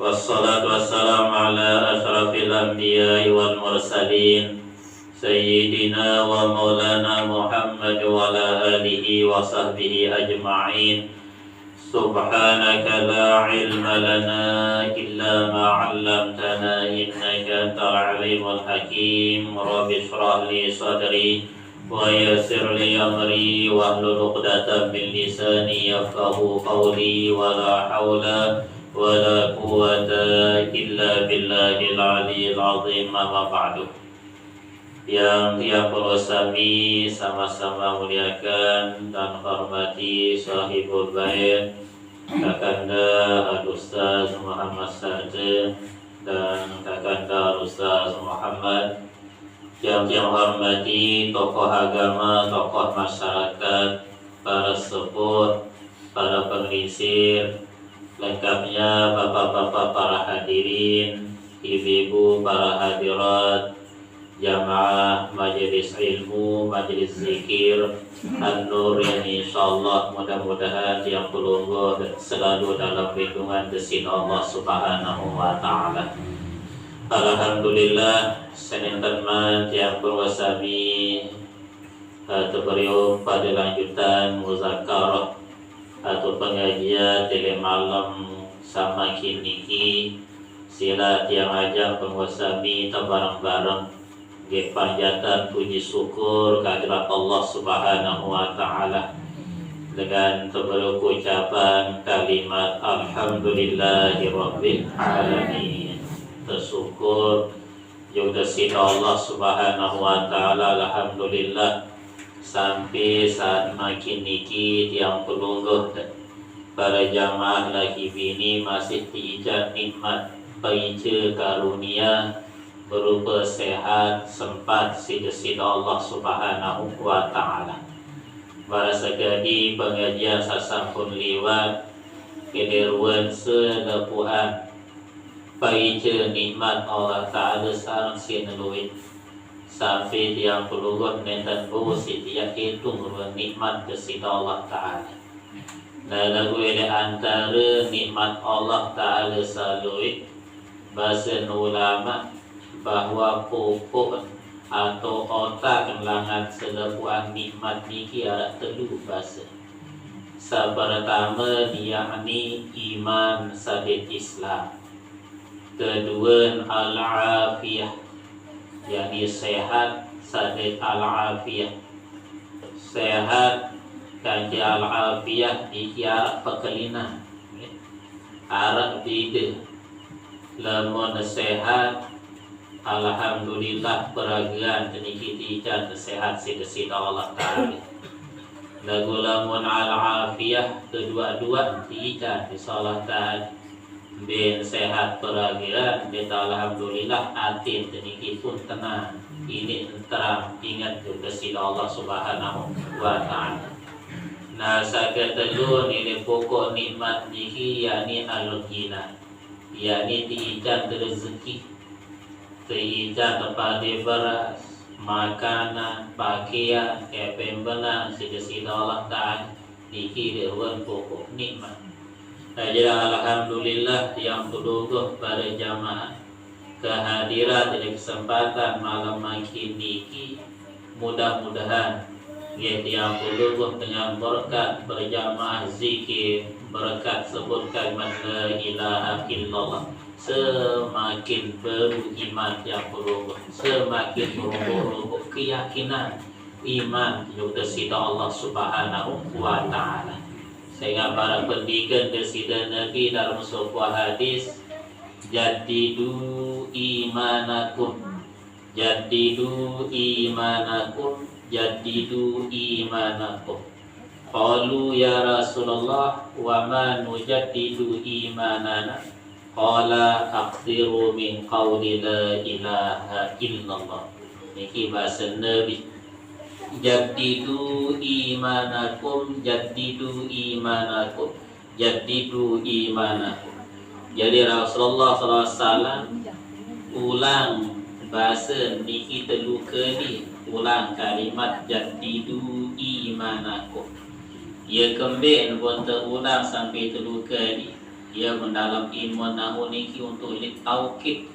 Wassalatu wassalamu ala asyrafil anbiya'i wal mursalin Sayyidina wa maulana Muhammad wa ala alihi wa sahbihi ajma'in. Subhanaka la ilma lana illa ma 'allamtana innaka antal alimul hakim. Rabbi shrah li sadri wa yassir li amri wahlul 'uqdatam min lisani yafqahu qawli wa la haula wa la quwwata illa billahil aliyyil azim. Amma ba'du. Yang kami sama-sama muliakan dan hormati sahibul bait Kakanda Al-Ustaz Muhammad Sa'd dan Kakanda Al-Ustaz Muhammad, yang hormati tokoh agama, tokoh masyarakat, para sepuh, para pengisir, lengkapnya bapak-bapak para hadirin, ibu-ibu para hadirat, jamaah majelis ilmu, majelis zikir An-Nur yang insyaallah mudah-mudahan yang pelungguh selalu dalam lindungan Gusti Allah Subhanahu wa taala. Alhamdulillah, Senin teman yang berwasami terberium pada lanjutan muzakarah atau pengajian tele malam sama kiniki sila yang ajak penguasami bareng-bareng di panjatan puji syukur kehadirat Allah Subhanahu wa taala dengan berucapan kalimat alhamdulillahirabbil alamin. Bersyukur juga sida Allah Subhanahu wa taala, alhamdulillah sampai saat makin niki yang pelungguh para jamaah lagi bini masih diijab nikmat paica karunia berupa sehat sempat sida Allah Subhanahu wa taala. Para sekali pengajian sasampun liwat kederuan selepuan paica nikmat Allah taala sareng sineluit sampai yang pelurut nenten busi dia hitung nikmat sida Allah taala. Dan lagu ini antara nikmat Allah taala saluit bahasa ulama bahwa pokok atau otak kelangan selepuan nikmat niki ada telu bahasa. Pertama yakni iman sabit Islam. Kedua al-afiyah, yakni sehat sabit al-afiyah. Sehat kanji al-afiyah dikira pekelinan. Arab bida. Lamun sehat alhamdulillah peragaan teniki diijan sehat sida Allah taala. Lagu lamun al-afiyah kedua-dua diijan insyaallah taala. Ben sehat peragaan ben alhamdulillah atin teniki pun tenang. Ini terang ingat juga sida Allah Subhanahu wa taala. Nah, sakatelu ini pokok nikmat niki yakni al-ghina, yakni diijan rezeki, diijan tempat beras, makanan, pakaian, kepembelan sida Allah taala niki dewan pokok nikmat. Jadi alhamdulillah yang pelungguh pada jamaah kehadiran di kesempatan malam makin niki, mudah-mudahan yang pelungguh dengan berkat berjamaah zikir, berkat sebut kalimat la ilaha illallah, semakin beriman yang pelungguh, semakin berumur keyakinan iman juga sida Allah Subhanahu wa taala. Sehingga para pendidikan kesida Nabi dalam sebuah hadis, jadidu imanakum, jadidu imanakum, jadidu imanakum. Qalu ya Rasulullah wa ma nujaddidu imanana? Qala aqdiru min qawli la ilaha illallah. Niki bahasa Nabi. Jadidu imanakum, jadidu imanakum, jadidu imanakum. Jadi Rasulullah SAW ulang bahasa niki telu kali, ulang kalimat jadidu imanakum. Ia kembali pun terulang sampai telu kali. Ia mendalam iman nahu niki untuk taukid,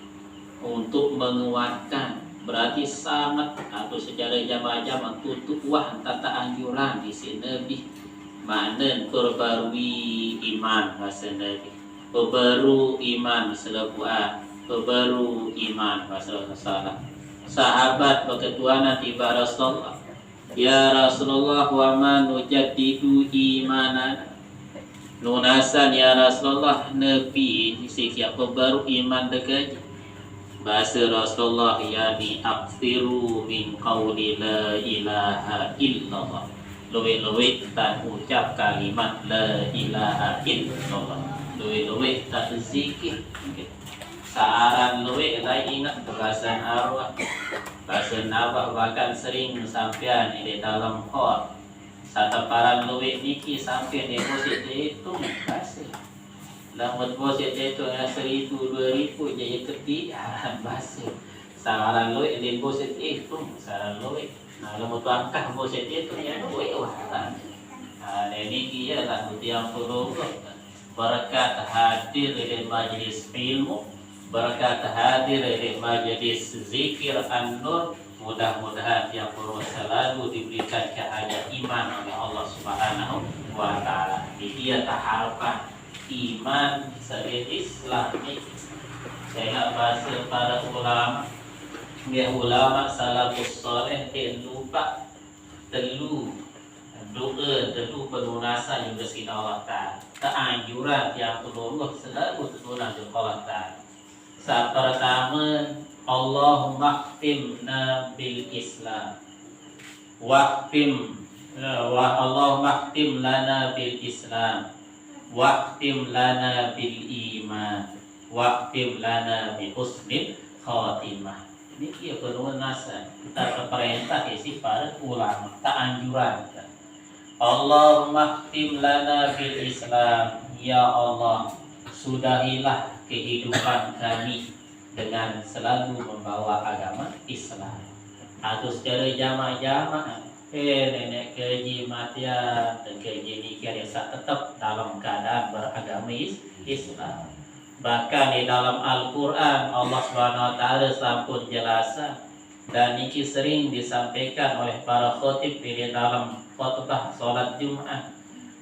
untuk menguatkan, berarti sangat atau secara jamaah-jamaah tutup wah tata anjuran di sini lebih mana perbarui iman bahasa Nabi, perbaru iman selebuan, perbaru iman bahasa salah. Sahabat berketuanan tiba Rasulullah, ya Rasulullah wa man nujaddidu imanan, lunasan ya Rasulullah nabi sikia perbaru iman dekat. Bahasa Rasulullah yani aksiru min qawli la ilaha illallah, luwe-luwe tak ucap kalimat la ilaha illallah, luwe-luwe tak zikir. Saaran luwe tak ingat bahasan arwah, bahasan abah bahkan sering sampean di dalam khot. Sataparan luwe niki sampai deposit itu kasih. Lambat deposit itu 1.000 2.000 jadi ketian basi. Saaran luwe deposit itu saaran luwe. Nah, lambat angkah deposit itu ya luwe wah. Nah, ini dia lah yang perlu berkat hadir di majlis ilmu, berkat hadir di majlis zikir an-nur. Mudah-mudahan yang perlu selalu diberikan cahaya iman oleh Allah Subhanahu wa Ta'ala. Dia tak harapan iman sebagai Islam ini. Saya bahasa para ulama, dia ulama salafus saleh lupa telu doa telu pelunasan juga sini Allah Ta'ala. Keanjuran yang perlu selalu tertulang di Allah Ta'ala. Saat pertama, Allahumma khtimna bil Islam, Allahumma khtim lana bil Islam, waqtim lana bil iman, waqtim lana bi husnil khatimah. Ini dia pelunasan kita perintah isi para ulama, tak anjuran. Allahumma khtim lana bil Islam, ya Allah sudahilah kehidupan kami dengan selalu membawa agama Islam. Atau secara jamaah-jamaah, nenek keji matian dan keji nikah yang tetap dalam keadaan beragama Islam. Bahkan di dalam Al-Quran Allah Subhanahu Wa Taala sampun jelasan dan ini sering disampaikan oleh para khotib di dalam khutbah sholat Jumat.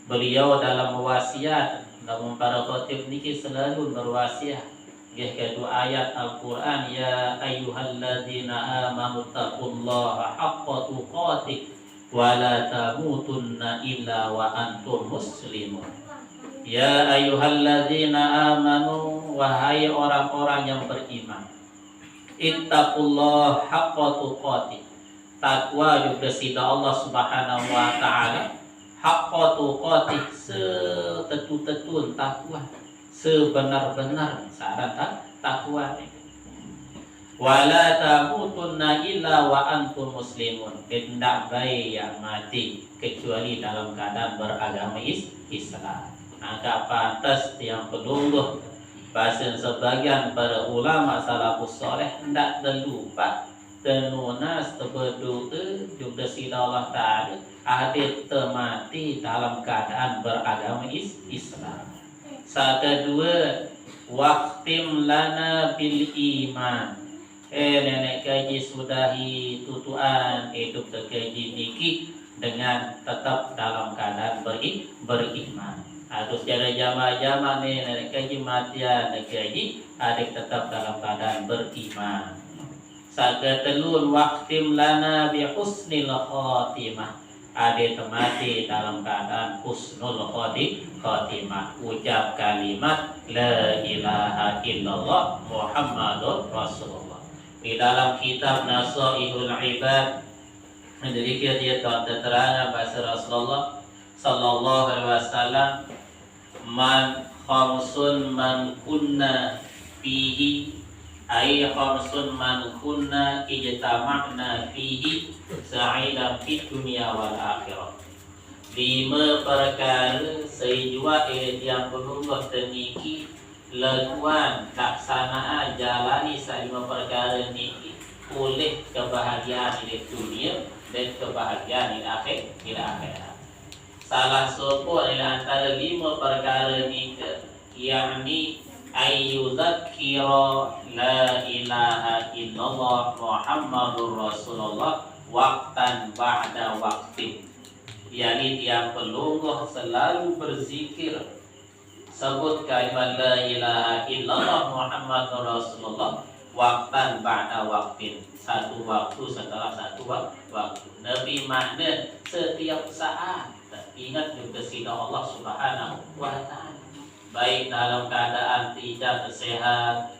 Beliau dalam wasiat, namun para khotib niki selalu berwasiat. Kedua ayat Al-Quran, ya ayyuhalladzina amanu taqullaha haqqa tuqatih wa la tamutunna illa wa antum muslimun. Ya ayyuhalladzina amanu, wahai orang-orang yang beriman, ittaqullaha haqqa tuqatih, takwa juga sida Allah Subhanahu wa Ta'ala, haqqa tuqatih, setetu-tetun takwa, sebenar-benar syarat takwa. Wala tamutunna illa wa antum muslimun, tidak baik yang mati kecuali dalam keadaan beragama Islam. Maka pantas yang peluluh bahasa sebagian para ulama salafus saleh tidak terlupa tenunas berdoa juga sida Allah Ta'ala hadir termati dalam keadaan beragama Islam. Saat kedua, waqtim lana bil iman. Nenek kaji sudahi tutuan hidup terkaji niki dengan tetap dalam keadaan beriman. Atau secara jamaah-jamaah nenek kaji matian nenek kaji adik tetap dalam keadaan beriman. Saat ketelun, waqtim lana bi husnil khatimah. Ada temati dalam keadaan husnul khatimah, ucap kalimat la ilaha illallah Muhammadur Rasulullah. Di dalam kitab Nasaihul Ibad mendirikan dia terang bahasa Rasulullah sallallahu alaihi wasallam, man khamsun man kunna fihi ay khamsun man kunna ijtama'na fihi sa'idan fid dunya wal akhirah. 5 perkara sejua yang berubah teniki lakuan laksanaan jalani 5 perkara niki oleh kebahagiaan di dunia dan kebahagiaan di akhirat. Salah satu antara 5 perkara niki yakni ayyudzakira la ilaha illallah Muhammadur Rasulullah waqtan ba'da waqtin, yakni dia pelungguh selalu berzikir sebut kalimat la ilaha illallah Muhammadur Rasulullah waqtan ba'da waqtin, satu waktu setelah satu waktu. Nabi makna setiap saat ingat juga sida Allah Subhanahu wa taala. Baik dalam keadaan tidak sehat,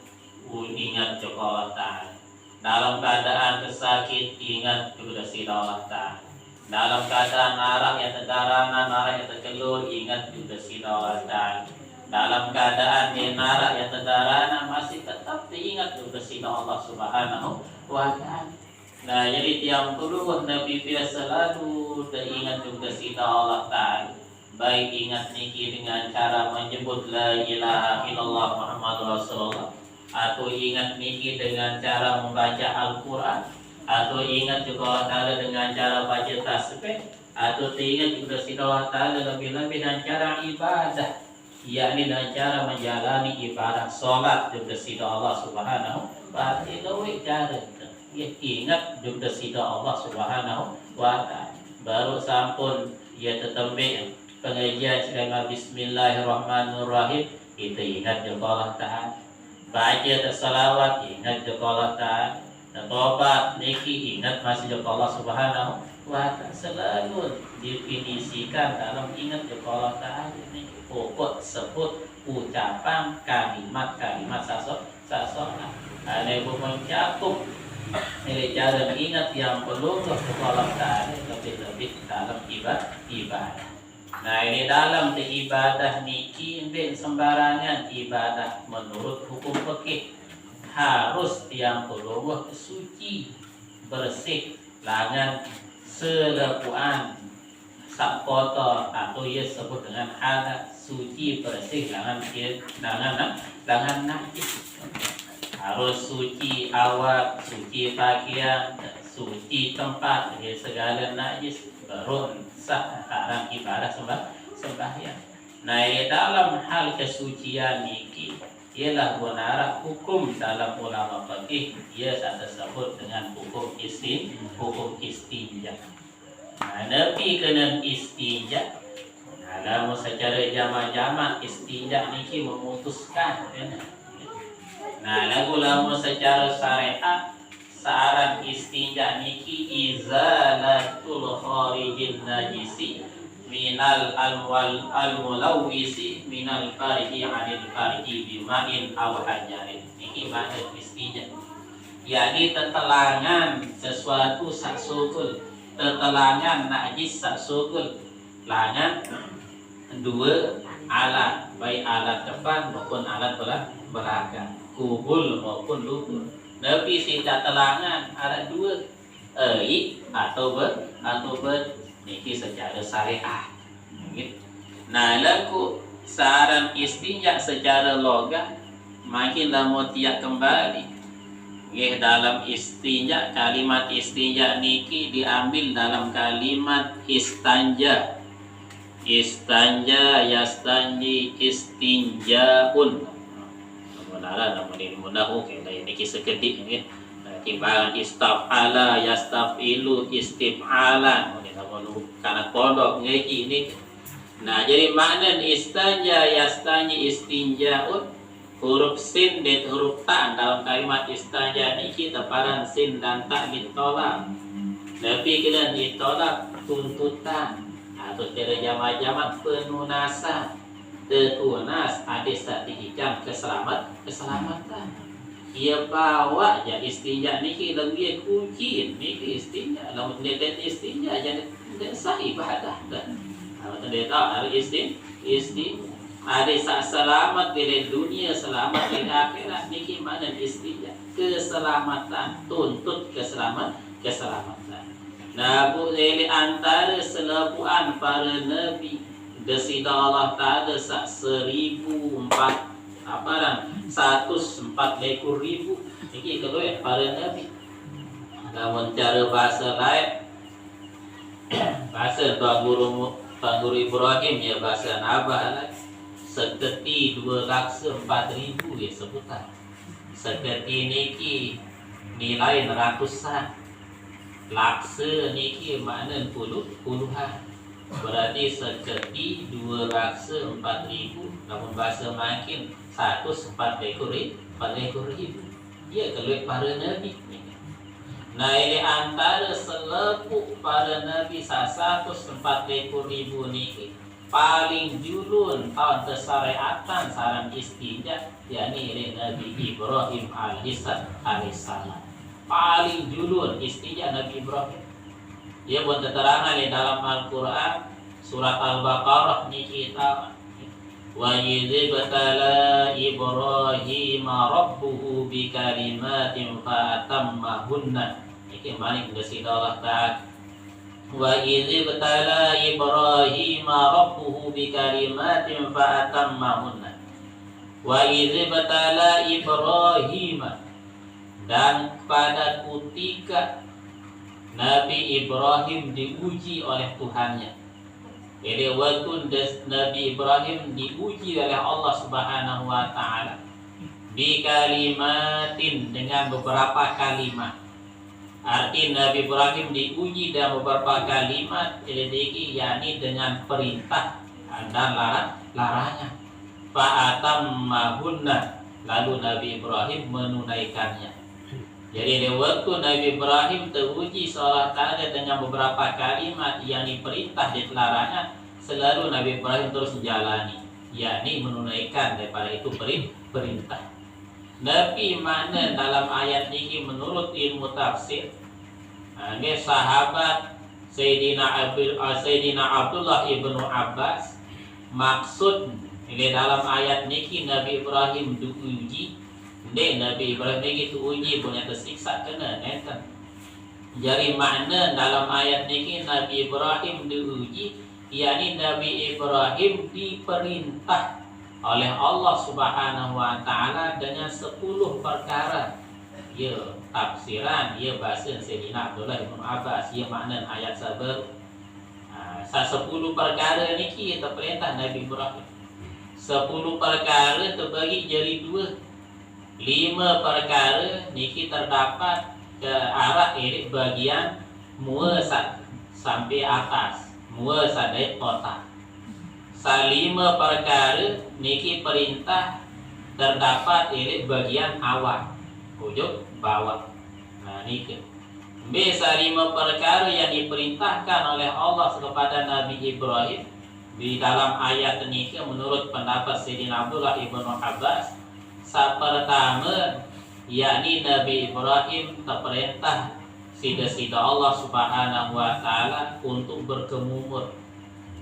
ingat juga Allah Ta'ala. Dalam keadaan kesakit, ingat juga sida Allah Ta'ala. Dalam keadaan narah yang terdarangan, narah yang terkelur, ingat juga sida Allah Ta'ala. Dalam keadaan narah yang terdarangan, masih tetap diingat juga sida Allah Subhanahu wa Ta'ala. Nah, jadi tiang puluh Nabi biasa selalu teringat juga sida Allah Ta'ala. Baik ingat niki dengan cara menyebut la ilaha illallah Muhammadur Rasulullah, atau ingat niki dengan cara membaca Al-Quran, atau ingat juga Allah Ta'ala dengan cara baca tasbih, atau ingat juga sida Allah Ta'ala lebih-lebih dengan cara ibadah, yakni dengan cara menjalani ibadah sholat juga sida Allah Subhanahu wa ta'ala. Cara ingat juga sida Allah Subhanahu wa ta'ala, baru sampun ia tetembek pengajian dengan Bismillahirrahmanirrahim, itu ingat juga Allah Ta'ala. Baca salawat, ingat juga Allah Ta'ala. Tobat niki, ingat masih juga Allah Subhanahu wa ta'ala. Selalu definisikan dalam ingat juga Allah Ta'ala. Ini pokok sebut ucapan kalimat-kalimat sasolah. Ada yang mencakup nilai cara mengingat yang perlu kepada Allah Ta'ala, lebih-lebih dalam ibadah. Nah, ini dalam ibadah niki ambil sembarangan ibadah menurut hukum fikih harus yang perlu suci, bersih, langan selepuan sak kotor, atau ia sebut dengan hadas, suci bersih langan najis. Harus suci awak, suci pakaian, suci tempat dari segala najis, baru sah dalam ibadah sembahyang. Nah, dalam hal kesucian niki ialah benar hukum dalam ulama fikih, ia disebut dengan hukum istinja. Nah, Nabi kena istinja. Nah, dalam secara jamak-jamak istinja niki memutuskan. Nah, lagu lama secara syariat saran istinja niki izalatul kharijin najisi minal al-mulawwisi minal farji anil farji bima'in aw hajarin. Niki makna istinja, yakni tetelangan sesuatu sak sukul, tetelangan najis sak sukul, langan dua alat, baik alat depan maupun alat belakang, kubul maupun lutut. Nabi tidak telangan ada dua, atau niki secara syariah. Nah, laku saran istinja secara logam makin lama tiak kembali. Dalam istinja, kalimat istinja niki diambil dalam kalimat istanja. Istanja yastanji istinjaun. Namun mudah ini kisah kedik ni. Timbangan istafala yastafilu istif'alan. Karena pondok ngaji ini. Nah, jadi makna istanja yastanji istinjaun, huruf sin dan huruf ta dalam kalimat istanja ini kita paran sin dan ta ditolak. Tapi kena ditolak tuntutan atau secara jamak-jamak penunasan. Tetunas hadis tak dihikam keselamatan. Ia bawa jadi istinja niki lagi kunci niki istinja, lamun dia istinja jadi sah ibadah dan kalau dia tahu hari istinja ada selamat di dunia, selamat di akhirat. Niki mana istinja, keselamatan, tuntut keselamatan. Nah, boleh antara selepuan para nabi desida Allah Ta'ala 104 ini kalau para nabi. Namun cara bahasa lain, bahasa Pak Guru Ibrahim ya bahasa Nabah lain. seketi 2 laksa 4.000 ya sebutan. Seketi niki nilai ratusan, laksa niki makna puluhan. Berarti seketi 2 laksa 4.000, namun bahasa makin 4.000 dia keluar para nabi. Nah ini antara selepuk para nabi 140.000 niki paling julun tahun tersyariatan saran istinja, yakni oleh Nabi Ibrahim alaihissalam. Paling julun istinja Nabi Ibrahim. Ia pun terterangan di dalam Al-Quran surat Al-Baqarah ni kita wa idh batala Ibrahim rabbuhu bi kalimatin fa atammahunna. Iki manik desida Allah Ta'ala. Wa idh batala Ibrahim rabbuhu bi kalimatin fa atammahunna. Wa idh batala Ibrahim, dan pada ketika Nabi Ibrahim diuji oleh Tuhannya. Jadi waktu Nabi Ibrahim diuji oleh Allah Subhanahu wa taala bi kalimatin, dengan beberapa kalimat. Arti Nabi Ibrahim diuji dengan beberapa kalimat, yakni dengan perintah dan larangan. Fa'atammahunna, lalu Nabi Ibrahim menunaikannya. Jadi di waktu Nabi Ibrahim teruji seolah ta'ala dengan beberapa kalimat yang diperintah dilarangnya, selalu Nabi Ibrahim terus menjalani, yakni menunaikan daripada itu perintah. Nabi mana dalam ayat ini menurut ilmu tafsir, ini sahabat Sayyidina Abdullah ibnu Abbas, maksud ini dalam ayat ini Nabi Ibrahim diuji. Nabi Ibrahim ini uji punya tersiksa kena enten. Jadi makna dalam ayat ini Nabi Ibrahim diuji, yakni Nabi Ibrahim diperintah oleh Allah Subhanahu wa taala dengan 10 perkara. Ya tafsiran, ya bahasa Sayyidina Abdullah bin Abbas, ya makna ayat sabar. 10 perkara niki terperintah Nabi Ibrahim. 10 perkara terbagi jadi 2. 5 perkara niki terdapat ke arah bagian mua sampai atas, mua sadai otak. 5 perkara niki perintah terdapat bagian awal, ujung bawah. Nah niki. 5 perkara yang diperintahkan oleh Allah kepada Nabi Ibrahim di dalam ayat niki menurut pendapat Sayyidina Abdullah ibnu Abbas. Pertama, yakni Nabi Ibrahim terperintah sida-sida Allah Subhanahu wa taala untuk berkemumur.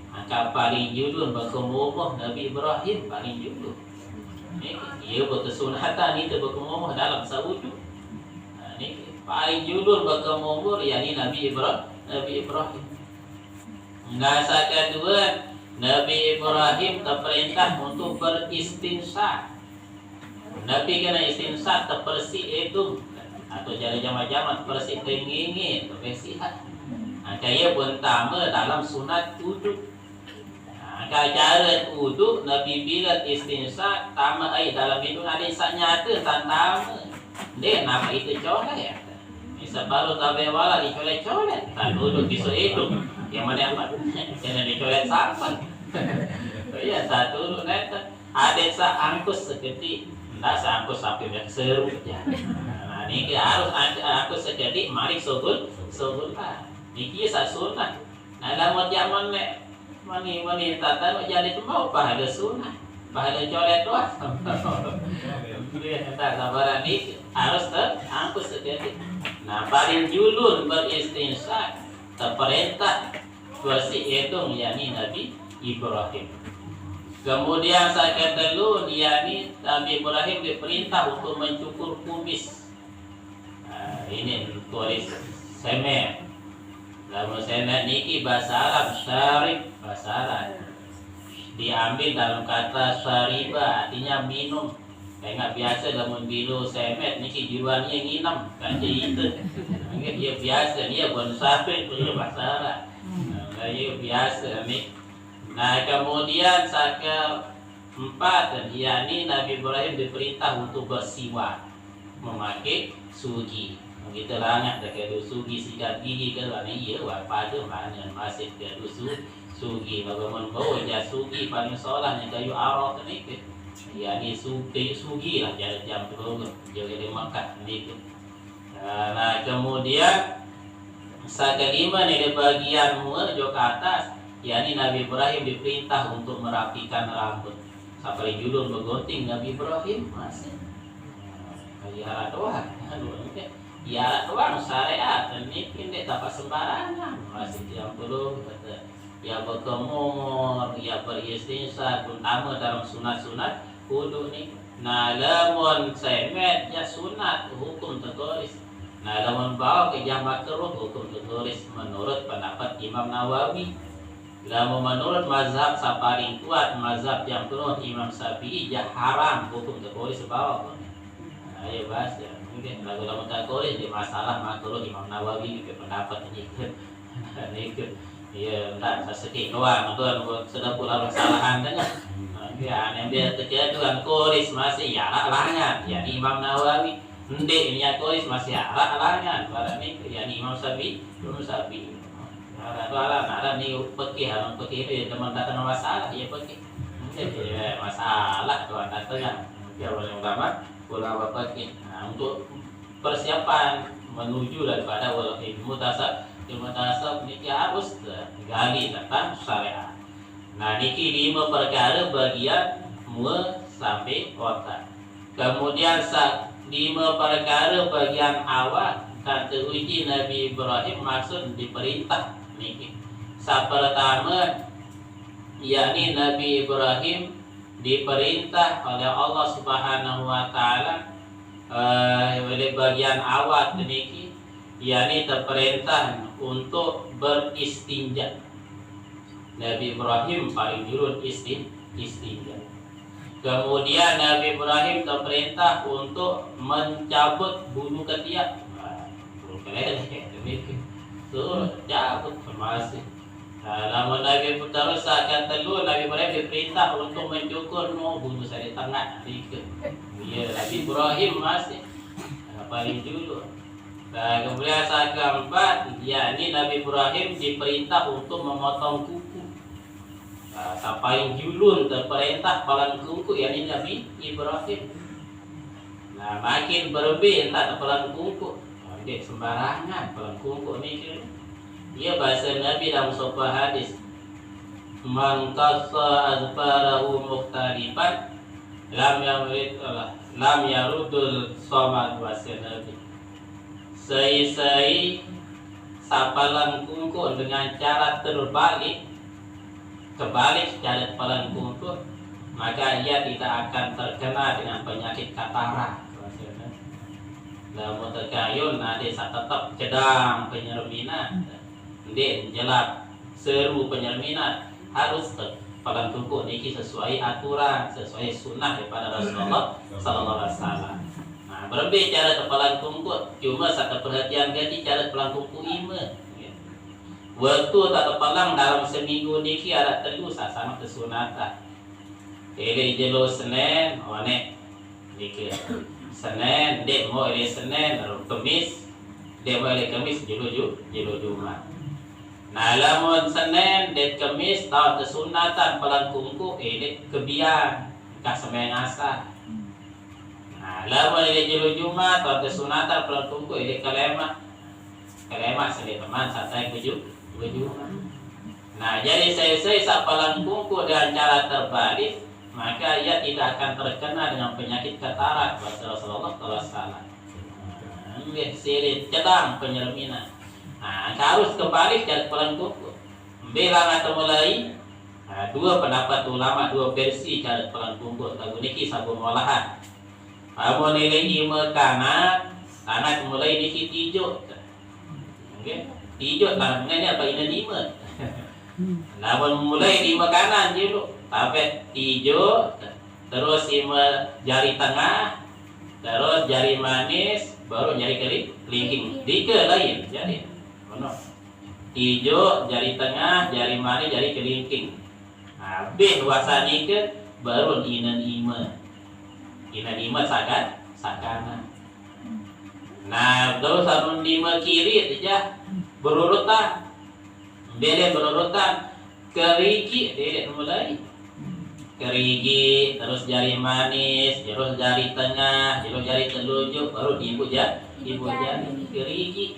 Maka paling julun berkemumur Nabi Ibrahim paling julun. Ia berkesunatan itu berkemumur dalam sewujud. Ini paling julun berkemumur yakni Nabi Ibrahim. Nah, kedua, Nabi Ibrahim terperintah untuk beristinsya. Nabi kena istinsat terbersih itu atau jadi jama-jama bersih kengingin kebersihan. Kaya pertama dalam sunat wudhu. Cara wudhu Nabi bila istinsat tama dalam itu ada isak nyata tantama. Dia nama itu colet. Bisa baru tabe wala dicolet-colet. Tak duduk besok itu. Yang mana apa? Kena dicolet sampan. Ya satu neta ada sak angkus seketik. Tidak sangkut sampai seru ya. Nah, ini harus aku sejadi mari sobul lah. Niki sunat. Nah, dalam zaman mani tata jadi tu mau pahala sunat, pahala colet doang. Dia tak sabaran ni harus terangkut sejadi. Nah, paling julun beristinsya terperintah bersih itu yakni Nabi Ibrahim. Kemudian saya kedua, yakni Nabi Ibrahim diperintah untuk mencukur kumis. Ini tulis semet. Lalu semet niki bahasa Arab syarib, bahasa Arab. Diambil dalam kata syariba, artinya minum. Kayak biasa dalam bilu semet niki jiwanya nginam, kan itu. Dia biasa dia bon sampai punya bahasa Arab. Dia biasa ni. Nah kemudian saya 4, yakni Nabi Ibrahim diperintah untuk bersiwak, memakai sugi. Kita langat dekat sugi sikat gigi ke mana ia pada mana masih ke sugi bagaimana bawa dia sugi paling solahnya kayu arok ni ke. Yakni sugi lah jadi jam dulu jadi di Makkah ni ke. Nah kemudian kelima ni di bagian muka ke atas, yakni Nabi Ibrahim diperintah untuk merapikan rambut. Sampai julun bergunting Nabi Ibrahim masih. Ya doang, ya doang syariat dan ini tidak dapat sembarangan. Masih yang perlu kata, ya berkemur, ya beristinsa, terutama dalam sunat-sunat kudu ni. Nah, lamun semet ya sunat hukum tertulis. Nah, lamun bawa ke jam makruh hukum tertulis menurut pendapat Imam Nawawi. Lamun menurut mazhab paling kuat, mazhab yang penuh Imam Syafi'i, ya haram hukum tertulis bawa. Ayo bahas ya, mungkin lagu-lagu tertulis di masalah makruh Imam Nawawi ke pendapat ini kan. Ini kan, ya entah sedikit doang, tuan sudah pula kesalahan dengan. Ya, yang dia terjadi tulis masih ya langan, ya Imam Nawawi. Ndek ini tulis masih ya langan, barang ini ya Imam Syafi'i, Imam Syafi'i. Ada nih pergi itu teman datang masalah ya pergi masalah tuan datang ya boleh ulama pergi. Nah, untuk persiapan menuju daripada ilmu tasawuf ini harus gali tentang syariat. Nah niki 5 perkara bagian muka sampai otak. Kemudian 5 perkara bagian awal kata uji Nabi Ibrahim maksud diperintah. Pertama, yakni Nabi Ibrahim diperintah oleh Allah Subhanahu wa taala oleh bagian awal niki, yakni terperintah untuk beristinja. Nabi Ibrahim paling dulu istinja. Kemudian Nabi Ibrahim terperintah untuk mencabut bulu ketiak. Cabut masih. Namun Nabi terus akan telur Nabi Ibrahim diperintah untuk mencukur bulu sari tengah. Ya Nabi Ibrahim masih paling dulu. Nah, kemudian saat keempat, yakni Nabi Ibrahim diperintah untuk memotong kuku. Sampai julun terperintah palang kuku, yakni Nabi Ibrahim. Nah, makin berlebih entah palang kuku. Tidak sembarangan palang kuku ni. Ia bahasa Nabi dalam sebuah hadis. Man qassa azfarahu mukhtalifan lam yarudul somad bahasa Nabi. Sei sapalan kuku dengan cara kebalik cara palang kuku, maka ia tidak akan terkena dengan penyakit katarak. Lamun terkayun nanti tetap cedang penyerminan, nanti jelap seru penyerminan harus palang kuku niki sesuai aturan, sesuai sunnah daripada Rasulullah Sallallahu Alaihi Wasallam. Nah, berbeda cara palang kuku, cuma satu perhatian ganti cara palang kuku ima. Waktu tak palang dalam seminggu niki ada telu sama kesunatan. Ele jelo Senin, one niki. Senin, dek mau hari Senin, lalu Kamis, dek mau hari Kamis, jelo Jumat. Nah, lamun Senin, dek Kamis, tahu kesunatan palang kuku, dek kebian, kak sembahyang asar. Nah, lamun hari jelo Jumat, tahu kesunatan palang kuku, dek kalemak sedih teman, santai keju. Nah, jadi saya palang kuku dengan cara terbalik, maka ia tidak akan terkena dengan penyakit katarak bahasa Rasulullah SAW. Sirit cedang penyerminan. Nah, harus kembali dari palang kuku. Bilang atau mulai 2 pendapat ulama, 2 versi cara palang kuku. Lagu niki sabun olahan. Kamu nilai ima kanan mulai niki tijo. Tijo tangannya apa ini 5. Namun mulai 5 kanan dulu. Sampai hijau, terus jari tengah, terus jari manis, baru jari kelingking. 3 lain jadi. Hijau, jari tengah, jari manis, jari kelingking. Nah, B wasani ke baru inan ima sakana. Nah terus anu lima kiri aja berurutan, beda berurutan kerigi tidak mulai kerigi, terus jari manis, terus jari tengah, terus jari telunjuk, baru ibu jari kerigi.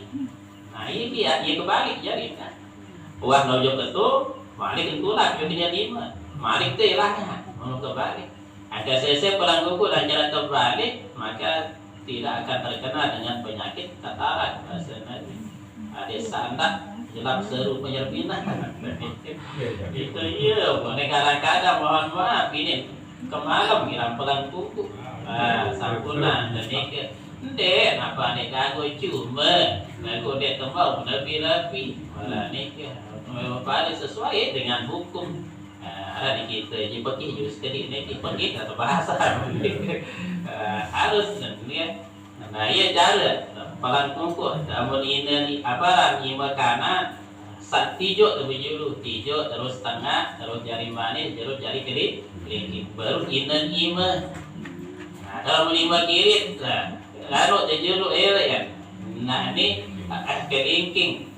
Nah ini dia kebalik jari kan. Uang nojok itu balik kentulah jadinya lima, balik teh lah mau kebalik. Ada sese pelang kuku dan jalan terbalik, maka tidak akan terkena dengan penyakit katarak bahasa Nabi. Ada sandak jelap seru penyerpinah. Itu iya, boleh kadang-kadang mohon maaf ini kemalam ngiram pelang kuku. Sampuna dan nek ndek apa nek aku cuma aku dek tembau lebih malah nek pada sesuai dengan hukum. Ada di kita jadi pergi jadi nek pergi atau bahasa harus ya. Nah iya cara pelang kuku namun ini apa lima kanan tijo lebih dulu tijo terus tengah terus jari manis terus jari kiri baru inan ima. Nah kalau lima kiri lalu jujur ya. Nah ini kelingking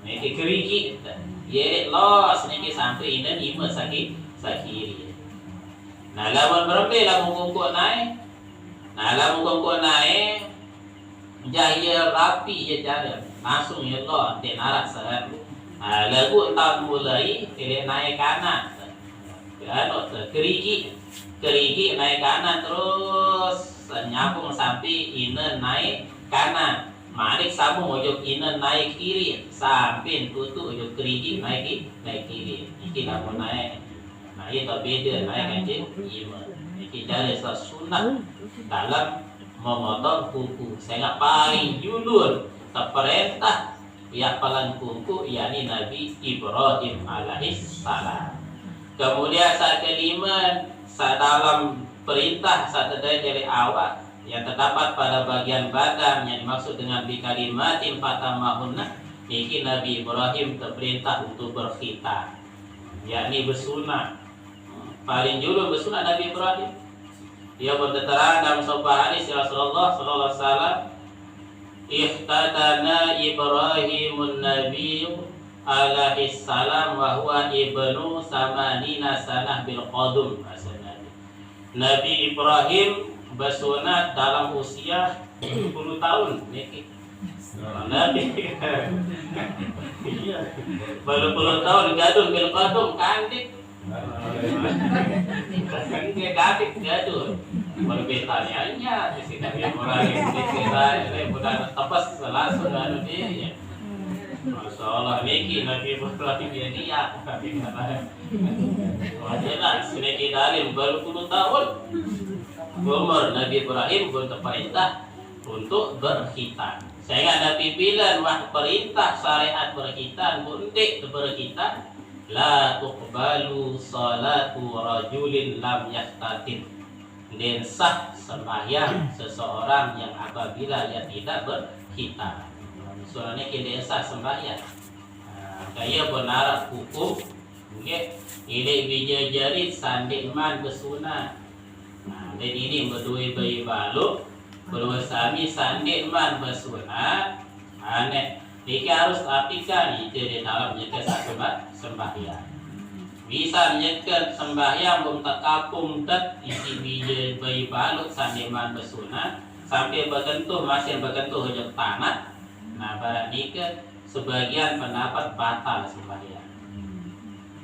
ini keriki ya los ini sampai inan ima sakiri. Nah lamun berapa lamun kuku naik. Nah lamun kuku naik jaya rapi ya cara langsung ya lo ante narak sehar. Nah lagu entar mulai kiri naik kanan. Ano kerigi naik kanan terus nyambung sampai inen naik kanan. Marik sambung ujung inen naik kiri sampai tutu ujung kerigi naik kiri. Iki lamun naik. Nah itu beda naik aja ima. Iki dari sunat dalam memotong kuku. Saya paling julur terperintah pihak pelang kuku yakni Nabi Ibrahim alaihissalam. Kemudian saat kelima saat dalam perintah saat dari awal yang terdapat pada bagian badan yang dimaksud dengan bikalimatin fatamahunna, ini Nabi Ibrahim terperintah untuk berkhitan, yakni bersunat. Paling julur bersunat Nabi Ibrahim. Dia berterang dalam sebuah hadis Rasulullah sallallahu alaihi wasallam, ihtatana Ibrahimun Nabiy alaihi salam wa huwa ibnu samanina sanah bil qadum. Nabi Ibrahim bersunat dalam usia 70 tahun. Nabi berpuluh tahun gadul bil qadum kandik. Gadik gaduh perbedaannya di sini Ibrahim dikira bukan tepas langsung anu dia. Masya Allah niki Nabi Ibrahim dia tapi kata wajarlah sedikit dari berpuluh tahun umur Nabi Ibrahim berperintah untuk berkhitan. Sehingga Nabi bilang wah perintah syariat berkhitan bundik berkhitan la tuqbalu salatu rajulin lam yahtatim. Dan sah sembahyang seseorang yang apabila ia tidak berkhitan. Soalnya kita sah sembahyang. Kaya benar hukum, ini bija jari sandik man bersunat. Dan ini berdua bayi balu, berdua sami sandik man bersunat. Aneh. Jika harus apikan itu di dalam menyekat satu sembahyang. Bisa menyekat sembahyang belum tak kapung dat isi biji bayi balut sandiman bersunat sampai berkentuh masih berkentuh hujung tanah. Nah barang nikah sebagian pendapat batal sembahyang.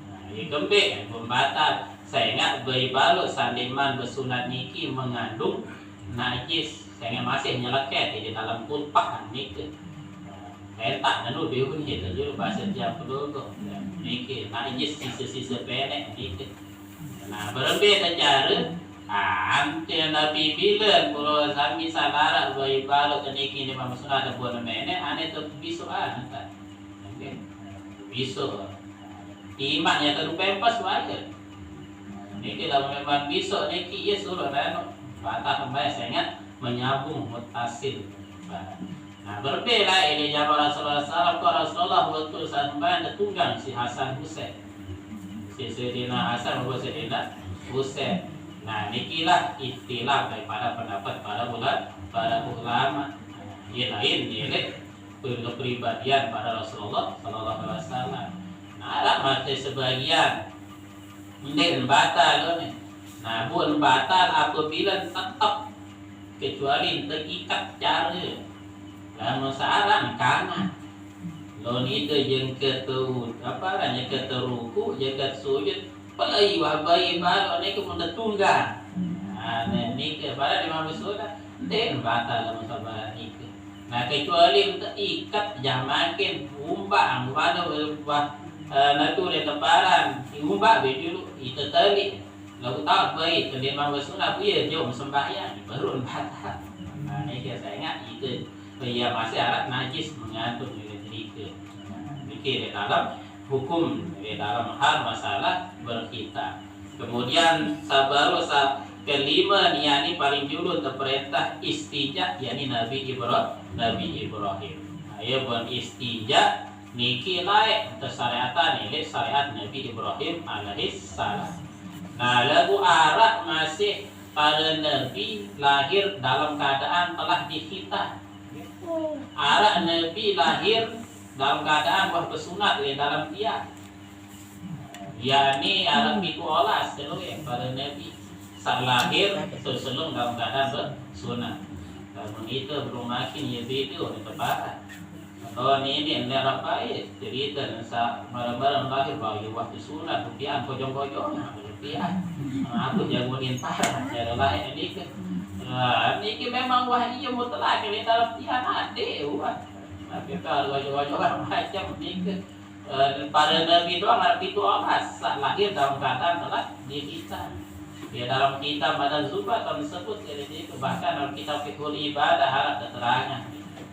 Nah ini kembali belum batal. Saya ingat bayi balut sandiman bersunat niki mengandung najis. Saya masih nyeleket di dalam kulpak nikah. Entak nanu bihun kita juru bahasa jam penduduk mikir najis sisa-sisa penek mikir. Nah berbeda cara ante Nabi bilang kalau sami salara bayi balok keniki ni maksud ada buat menek ane tu bisu kan bisu imannya tu pempas wajar niki dalam memang bisu niki ya suruh rano batas kembali sangat menyambung mutasil. Nah berbeda ini zaman Rasulullah SAW. Rasulullah waktu saat tunggang si Hasan Husain, si Sayyidina Hasan maupun Sayyidina buset. Nah, nikilah istilah daripada pendapat para ulama. Ia lain nilai kepribadian pada Rasulullah Sallallahu Alaihi Wasallam. Nah, ada masih sebagian ini batal nih. Nah, bukan batal apabila tetap kecuali terikat cara. Lalu sekarang karena lawan itu yang ketu apa yang keteruku yang kesujud pelai wabai baru ni kemudian tunggal. Nah, ni kepada Imam Sunnah den batal masalah ni. Nah, kecuali terikat jangan makin umbang pada natu dan tebaran umbang dulu itu tadi. Lalu tahu baik Imam Sunnah dia jom sembahyang baru batal. Nah, ni saya ingat itu ia masih alat najis mengatur diri. Di dalam hukum di dalam hal masalah berkhitan. Kemudian sabaru kelima yakni paling dulu terperintah istijak yakni Nabi Ibrahim. Ia beristijak niki layak tersyariatan ini syariat Nabi Ibrahim alaihissalam. Nah, lagu arak masih pada Nabi lahir dalam keadaan telah dikhitan. Arak Nabi lahir dalam keadaan bersunat di dalam dia. yakni alam itu olah seluruh pada Nabi saat lahir sebelum dalam keadaan bersunat. Namun itu belum makin Yazid itu tepat. Oh ini anda apa ya cerita saat barang-barang lahir bagi waktu sunat rupiah pojong-pojongnya rupiah. Aku jagoin parah cara lahir ini ke. Ini memang wahyu mutlak ini dalam tiang ada wah. Tapi kalau wajah-wajah orang macam ini ke pada Nabi doang Nabi itu Allah saat lahir dalam keadaan telah dikhitan. Ya dalam kitab Badan Zubat tersebut jadi bahkan dalam kitab Fiqhul Ibadah harap keterangan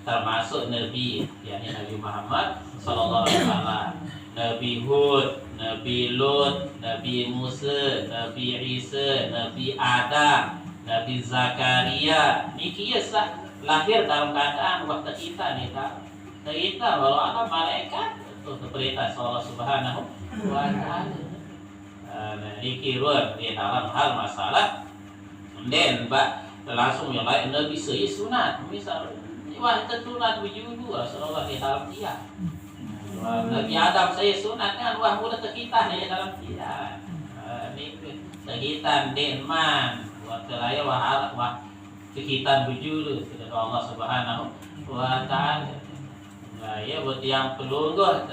termasuk Nabi yakni Nabi Muhammad sallallahu alaihi wasallam, Nabi Hud, Nabi Lut, Nabi Musa, Nabi Isa, Nabi Adam, Nabi Zakaria. Niki sah lahir dalam keadaan waktu kita nih kita walau ada malaikat itu perintah Allah Subhanahu wa taala. Niki ruan di dalam hal masalah dan langsung yang lain Nabi sahih sunat misal wah sunat wujudu Rasulullah di dalam dia. Nabi Adam saya sunat kan wah mudah kita di dalam dia. Ini sekitan denman waktu raya wah sekitan wujudu kepada Allah Subhanahu wa taala. Nah, ya buat yang pelungguh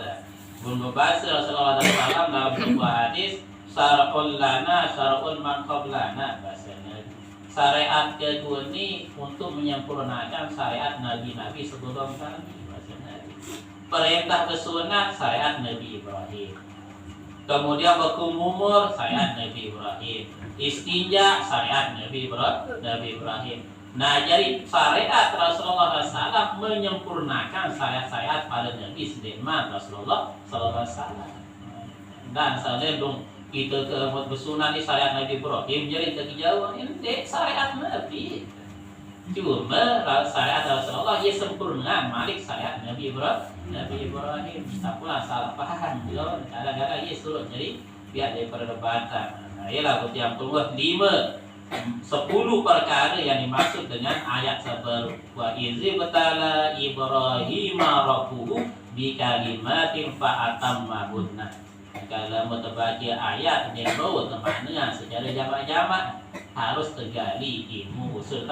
pun membahas Rasulullah SAW dalam sebuah hadis syara'ul lana syara'ul man qablana bahasanya. Syariat kedua ini untuk menyempurnakan syariat nabi-nabi sebelum kami bahasanya. Perintah bersunat syariat Nabi Ibrahim. Kemudian berkumur syariat Nabi Ibrahim. Istinja syariat Nabi Ibrahim. Nah, jadi syariat Rasulullah SAW menyempurnakan syariat-syariat pada Nabi Sulaiman Rasulullah SAW. Dan saya dong kita ke bersunat di syariat Nabi Ibrahim jadi kejauhan ini syariat Nabi. Cuma syariat Rasulullah ia sempurna malik syariat Nabi Ibrahim. Tak pula salah paham juga. Kadang-kadang ia suruh jadi biar dari perdebatan. Nah, ialah yang keluar 10 perkara yang dimaksud dengan ayat sebelum wa izi betala Ibrahim rabbuhu bi kalimatin fa atammahunna. Kalau mau terbaca ayat yang bawa temannya secara jamak-jamak harus tergali ilmu usul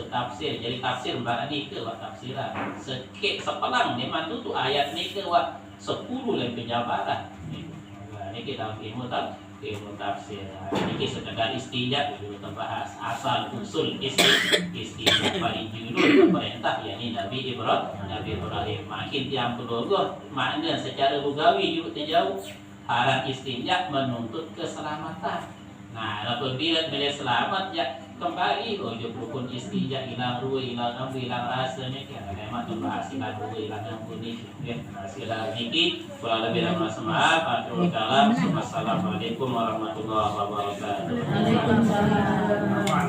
tafsir. Jadi tafsir berani ke wak tafsiran sekit sepelang memang tu ayat ni ke wak 10 yang penjabaran. Ini kita ilmu tafsir. Ini sekedar istijab dulu terbahas asal usul istijab paling judul perintah yakni Nabi Ibrahim. Makin tiang keluarga makna secara lugawi juga terjauh. Harap istijab menuntut keselamatan. Nah, apabila bila selamat ya kembali dia rukun istijab hilang ruh hilang ambu hilang rasanya kan memang terbahas hilang ruh hilang ambu ni ya hasil ini kurang lebih dari maaf akhirul kalam. Wassalamualaikum warahmatullahi wabarakatuh. Waalaikumsalam.